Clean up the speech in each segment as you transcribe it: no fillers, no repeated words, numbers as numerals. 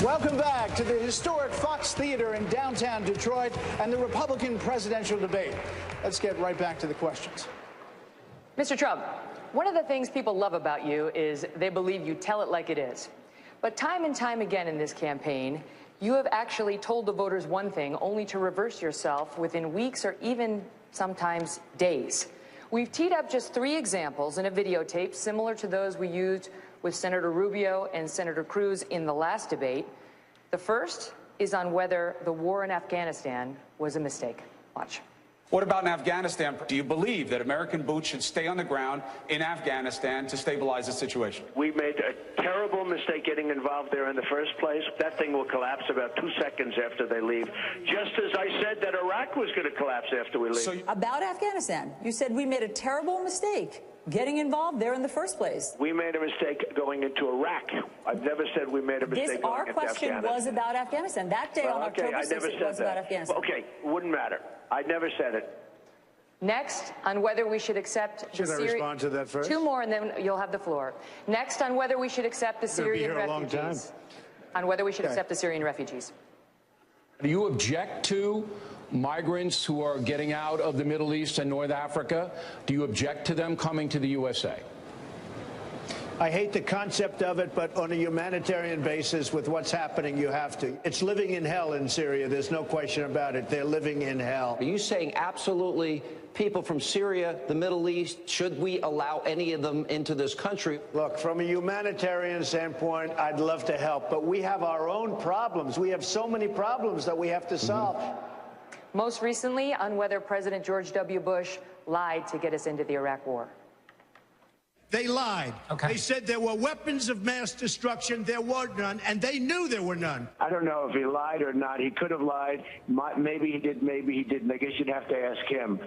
Welcome back to the historic Fox Theater in downtown Detroit and the Republican presidential debate. Let's get right back to the questions. Mr. Trump, one of the things people love about you is they believe you tell it like it is. But time and time again in this campaign, you have actually told the voters one thing only to reverse yourself within weeks or even sometimes days. We've teed up just 3 examples in a videotape similar to those we used with Senator Rubio and Senator Cruz in the last debate. The first is on whether the war in Afghanistan was a mistake. Watch. What about in Afghanistan? Do you believe that American boots should stay on the ground in Afghanistan to stabilize the situation? We made a terrible mistake getting involved there in the first place. That thing will collapse about 2 seconds after they leave, just as I said that Iraq was going to collapse after we leave. About Afghanistan, you said we made a terrible mistake getting involved there in the first place. We made a mistake going into Iraq. I've never said we made a mistake going into Afghanistan. Our question was about Afghanistan. That day on October 6th, it was about Afghanistan. Okay, wouldn't matter. I never said it. Next, on whether we should accept Should I respond to that first? 2 more, and then you'll have the floor. Next, on whether we should accept the Syrian refugees. On whether we should accept the Syrian refugees. Do you object to migrants who are getting out of the Middle East and North Africa? Do you object to them coming to the USA? I hate the concept of it, but on a humanitarian basis with what's happening, you have to. It's living in hell in Syria. There's no question about it. They're living in hell. Are you saying absolutely people from Syria, the Middle East, should we allow any of them into this country? Look, from a humanitarian standpoint, I'd love to help, but we have our own problems. We have so many problems that we have to solve. Most recently, on whether President George W. Bush lied to get us into the Iraq War. They lied. Okay. They said there were weapons of mass destruction. There were none, and they knew there were none. I don't know if he lied or not. He could have lied. Maybe he did, maybe he didn't. I guess you'd have to ask him.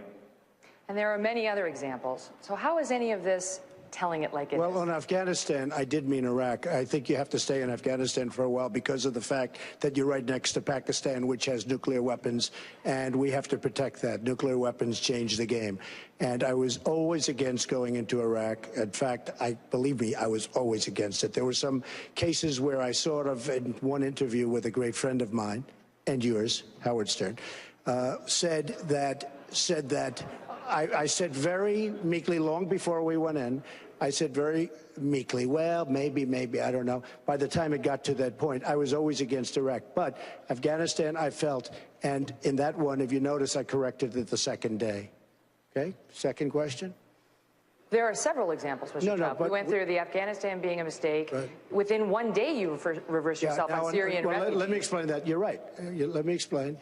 And there are many other examples. So how is any of this telling it like it is? Well, on Afghanistan, I did mean Iraq. I think you have to stay in Afghanistan for a while because of the fact that you're right next to Pakistan, which has nuclear weapons, and we have to protect that. Nuclear weapons change the game. And I was always against going into Iraq. In fact, believe me, I was always against it. There were some cases where I sort of, in one interview with a great friend of mine, and yours, Howard Stern, said that I said very meekly, long before we went in, I said very meekly, well, maybe, I don't know. By the time it got to that point, I was always against Iraq. But Afghanistan, I felt, and in that one, if you notice, I corrected it the second day. Okay? Second question? There are sevevel examples, Mr. Trump. We went through the Afghanistan being a mistake. Right. Within one day, you reversed yourself on Syrian refugees. Let me explain that. You're right. Let me explain.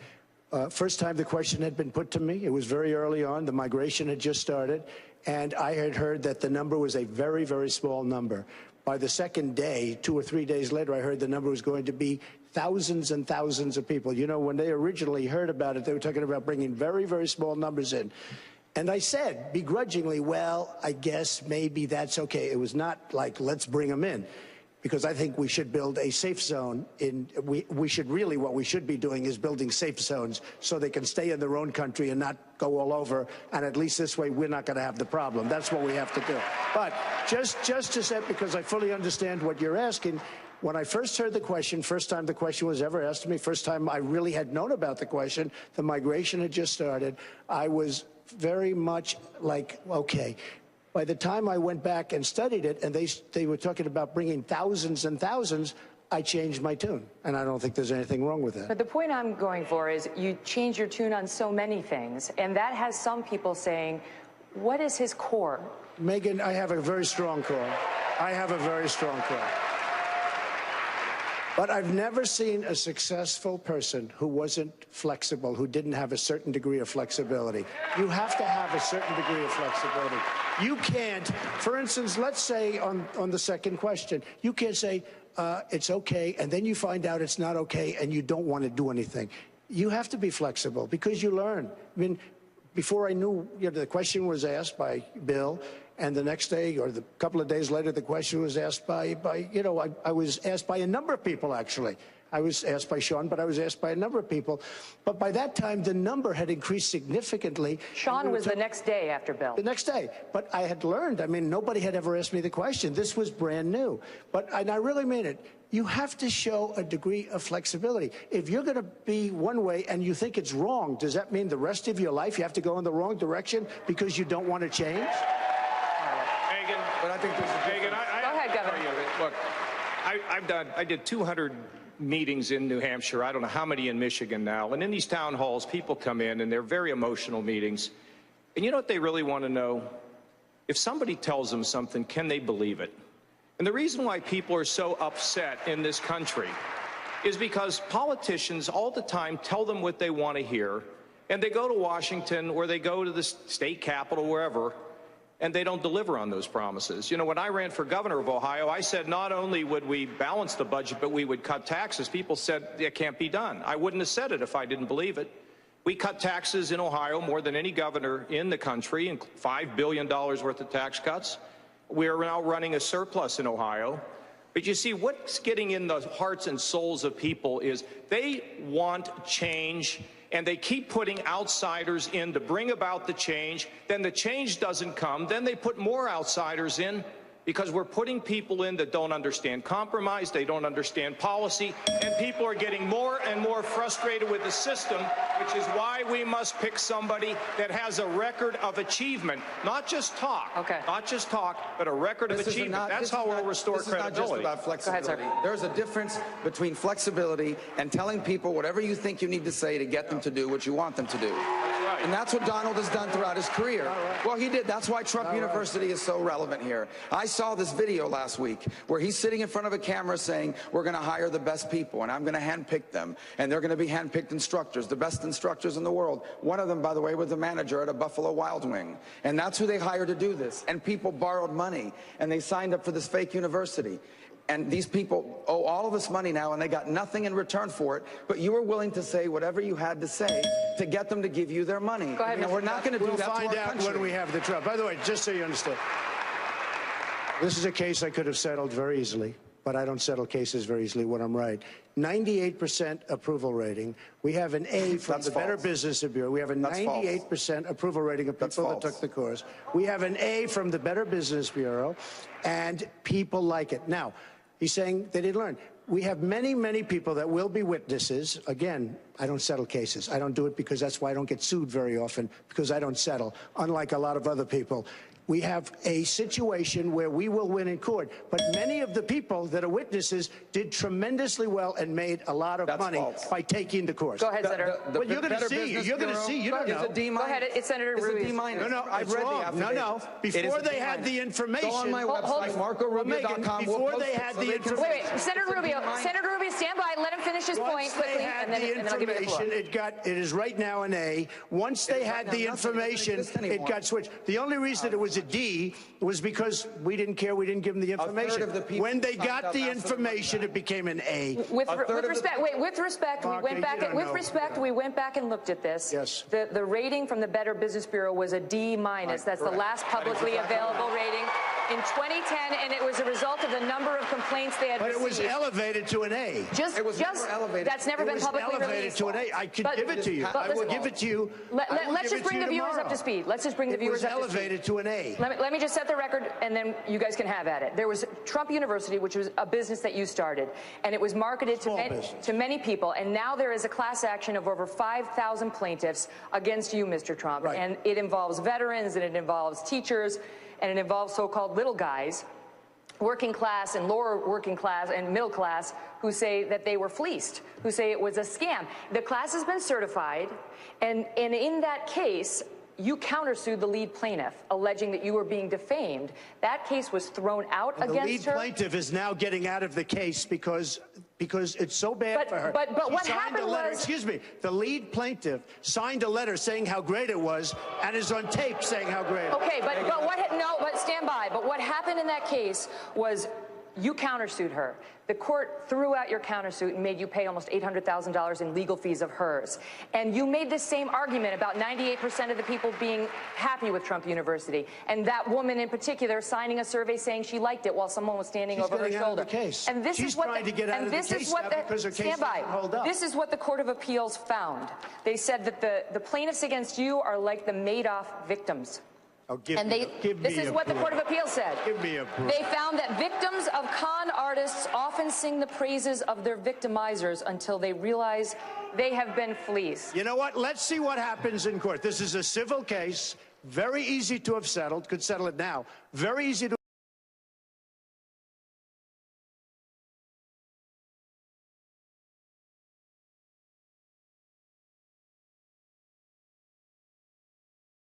First time the question had been put to me, it was very early on. The migration had just started, and I had heard that the number was a very, very small number. By the second day, 2 or 3 days later, I heard the number was going to be thousands and thousands of people. You know, when they originally heard about it, they were talking about bringing very, very small numbers in. And I said, begrudgingly, well, I guess maybe that's okay. It was not like, let's bring them in. Because I think we should build a safe zone. We should really, what we should be doing is building safe zones so they can stay in their own country and not go all over. And at least this way, we're not going to have the problem. That's what we have to do. But just to say, because I fully understand what you're asking, when I first heard the question, first time the question was ever asked to me, first time I really had known about the question, the migration had just started, I was very much like, okay. By the time I went back and studied it, and they were talking about bringing thousands and thousands, I changed my tune. And I don't think there's anything wrong with that. But the point I'm going for is you change your tune on so many things, and that has some people saying, what is his core? Megyn, I have a very strong core. I have a very strong core. But I've never seen a successful person who wasn't flexible, who didn't have a certain degree of flexibility. You have to have a certain degree of flexibility. You can't, for instance, let's say on the second question, you can't say it's okay, and then you find out it's not okay, and you don't want to do anything. You have to be flexible because you learn. I mean, before I knew, the question was asked by Bill, and the next day or the couple of days later, the question was asked by I was asked by a number of people, actually. I was asked by Sean, but I was asked by a number of people. But by that time, the number had increased significantly. Sean was the next day after Bill. The next day. But I had learned. I mean, nobody had ever asked me the question. This was brand new. And I really mean it. You have to show a degree of flexibility. If you're going to be one way and you think it's wrong, does that mean the rest of your life you have to go in the wrong direction because you don't want to change? Megan, but I think there's a Megan, Go ahead, Governor. Look, I did 200 meetings in New Hampshire. I don't know how many in Michigan now. And in these town halls, people come in and they're very emotional meetings. And you know what they really want to know? If somebody tells them something, can they believe it? And the reason why people are so upset in this country is because politicians all the time tell them what they want to hear, and they go to Washington or they go to the state capitol, wherever, and they don't deliver on those promises. You know, when I ran for governor of Ohio, I said not only would we balance the budget, but we would cut taxes. People said it can't be done. I wouldn't have said it if I didn't believe it. We cut taxes in Ohio more than any governor in the country, and $5 billion worth of tax cuts. We are now running a surplus in Ohio. But you see, what's getting in the hearts and souls of people is they want change, and they keep putting outsiders in to bring about the change. Then the change doesn't come. Then they put more outsiders in because we're putting people in that don't understand compromise, they don't understand policy, and people are getting more and more frustrated with the system, which is why we must pick somebody that has a record of achievement, not just talk, not just talk, but a record of achievement. That's how we'll restore credibility. This is not just about flexibility. Go ahead, There's a difference between flexibility and telling people whatever you think you need to say to get them to do what you want them to do. Right. And that's what Donald has done throughout his career. Right. Well, he did. That's why Trump University is so relevant here. I saw this video last week where he's sitting in front of a camera saying, we're going to hire the best people, and I'm going to handpick them, and they're going to be handpicked instructors, the best instructors in the world. One of them, by the way, was the manager at a Buffalo Wild Wing. And that's who they hired to do this. And people borrowed money, and they signed up for this fake university. And these people owe all of us money now, and they got nothing in return for it. But you were willing to say whatever you had to say to get them to give you their money. Go ahead, and we're not going to do that to our We'll find out when we have the trial. By the way, just so you understand, this is a case I could have settled very easily, but I don't settle cases very easily when I'm right. 98% approval rating. We have an A from the Better Business Bureau. We have a 98% approval rating of people that took the course. We have an A from the Better Business Bureau, and people like it. Now, he's saying they didn't learn. We have many, many people that will be witnesses. Again, I don't settle cases. I don't do it because that's why I don't get sued very often, because I don't settle, unlike a lot of other people. We have a situation where we will win in court, but many of the people that are witnesses did tremendously well and made a lot of money by taking the course. Go ahead, Senator. Well, you're going to see. You're going to see. You don't know. It's a D-. Go ahead. It's Senator Rubio. No, I've read the affidavit. No. Before they had the information. Go on my website, MarcoRubio.com. Before they had the information. Wait, Senator Rubio, stand by. Let him finish his point quickly, and then I'll give you the floor. It is right now an A. Once they had the information, it got switched. The only reason it was a D was because we didn't care. We didn't give them the information. When they got the information, it became an A. With respect, we went back and looked at this. Yes. The rating from the Better Business Bureau was a D-. That's the last publicly available rating in 2010, and it was a result of the number of complaints they had received. But it was elevated to an A. That's never been publicly released. Elevated to an A. I could give it to you. I will give it to you. Let's just bring the viewers up to speed. Let's just bring the viewers up to speed. It was elevated to an A. Let me just set the record, and then you guys can have at it. There was Trump University, which was a business that you started, and it was marketed to many people, and now there is a class action of over 5,000 plaintiffs against you, Mr. Trump. Right. And it involves veterans, and it involves teachers, and it involves so-called little guys, working class and lower working class and middle class, who say that they were fleeced, who say it was a scam. The class has been certified, and in that case, you countersued the lead plaintiff, alleging that you were being defamed. That case was thrown out against her. The lead plaintiff is now getting out of the case because it's so bad for her. But what happened was... Excuse me. The lead plaintiff signed a letter saying how great it was and is on tape saying how great it was. Okay, but stand by. But what happened in that case was You countersued her. The court threw out your countersuit and made you pay almost $800,000 in legal fees of hers. And you made this same argument about 98% of the people being happy with Trump University. And that woman in particular signing a survey saying she liked it while someone was standing over her shoulder. And this is what trying to get out of the case now because her case doesn't hold up. This is what the Court of Appeals found. They said that the plaintiffs against you are like the Madoff victims. Oh, this is what the Court of Appeals said. Give me a break. They found that victims of con artists often sing the praises of their victimizers until they realize they have been fleeced. You know what? Let's see what happens in court. This is a civil case, very easy to have settled, could settle it now. Very easy to